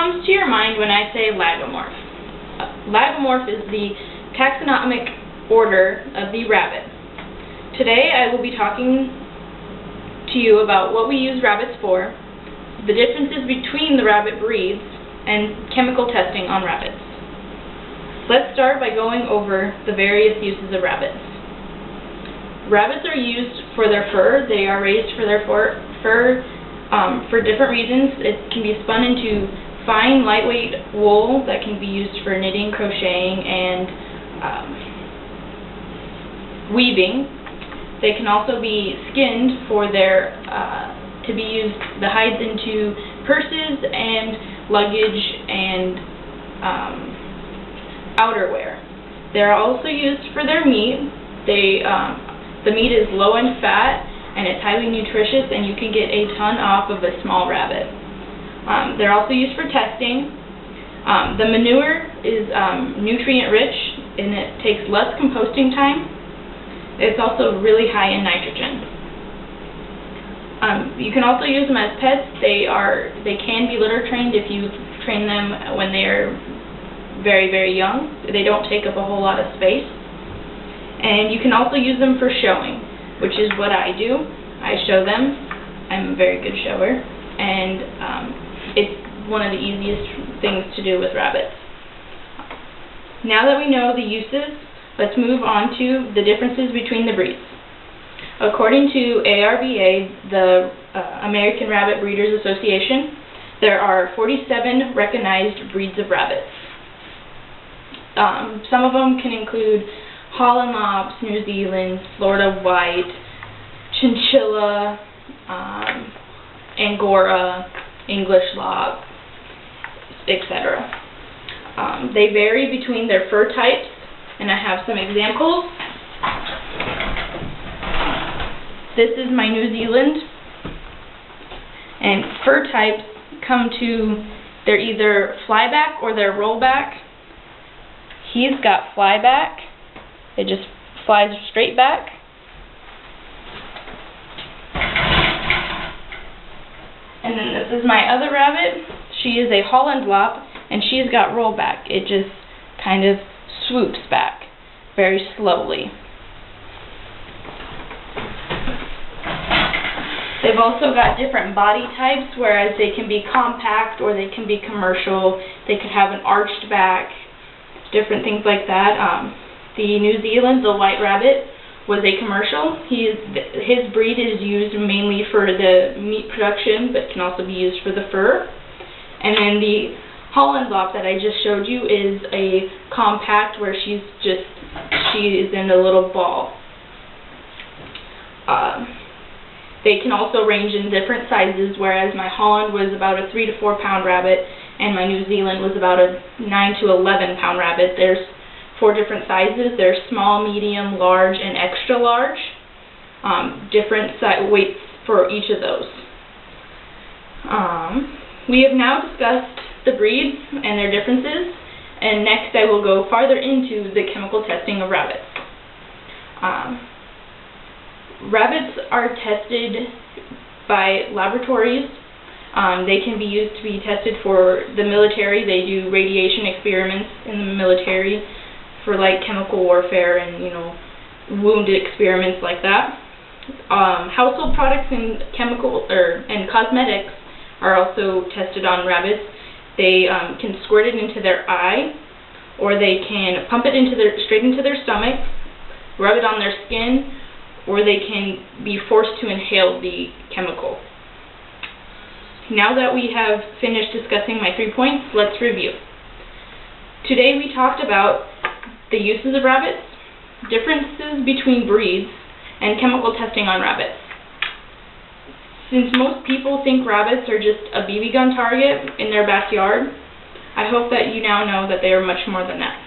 comes to your mind when I say lagomorph? Lagomorph is the taxonomic order of the rabbit. Today I will be talking to you about what we use rabbits for, the differences between the rabbit breeds, and chemical testing on rabbits. Let's start by going over the various uses of rabbits. Rabbits are used for their fur. They are raised for their fur for different reasons. It can be spun into fine, lightweight wool that can be used for knitting, crocheting, and weaving. They can also be skinned for their to be used the hides into purses and luggage and outerwear. They're also used for their meat. The meat is low in fat and it's highly nutritious, and you can get a ton off of a small rabbit. They're also used for testing. The manure is nutrient rich and it takes less composting time. It's also really high in nitrogen. You can also use them as pets. They can be litter trained if you train them when they are very, very young. They don't take up a whole lot of space. And you can also use them for showing, which is what I do. I show them. I'm a very good shower, and it's one of the easiest things to do with rabbits. Now that we know the uses, let's move on to the differences between the breeds. According to ARBA, the American Rabbit Breeders Association, there are 47 recognized breeds of rabbits. Some of them can include Holland Lops, New Zealand, Florida White, Chinchilla, Angora, English Lop, etc. They vary between their fur types, and I have some examples. This is my New Zealand, and fur types come to, they're either flyback or they're rollback. He's got flyback. It just flies straight back. And then this is my other rabbit. She is a Holland Lop, and she's got rollback. It just kind of swoops back very slowly. They've also got different body types, whereas they can be compact or they can be commercial. They could have an arched back, different things like that. The New Zealand, the white rabbit, was a commercial. His breed is used mainly for the meat production, but can also be used for the fur. And then the Holland Lop that I just showed you is a compact, where she is in a little ball. They can also range in different sizes, whereas my Holland was about a 3 to 4 pound rabbit, and my New Zealand was about a 9 to 11 pound rabbit. There's 4 different sizes. There's small, medium, large, and extra large. Different weights for each of those. We have now discussed the breeds and their differences, and next I will go farther into the chemical testing of rabbits. Rabbits are tested by laboratories. They can be used to be tested for the military. They do radiation experiments in the military for like chemical warfare and, you know, wound experiments like that. Household products and and cosmetics are also tested on rabbits. They can squirt it into their eye, or they can pump it straight into their stomach, rub it on their skin, or they can be forced to inhale the chemical. Now that we have finished discussing my 3 points, let's review. Today we talked about the uses of rabbits, differences between breeds, and chemical testing on rabbits. Since most people think rabbits are just a BB gun target in their backyard, I hope that you now know that they are much more than that.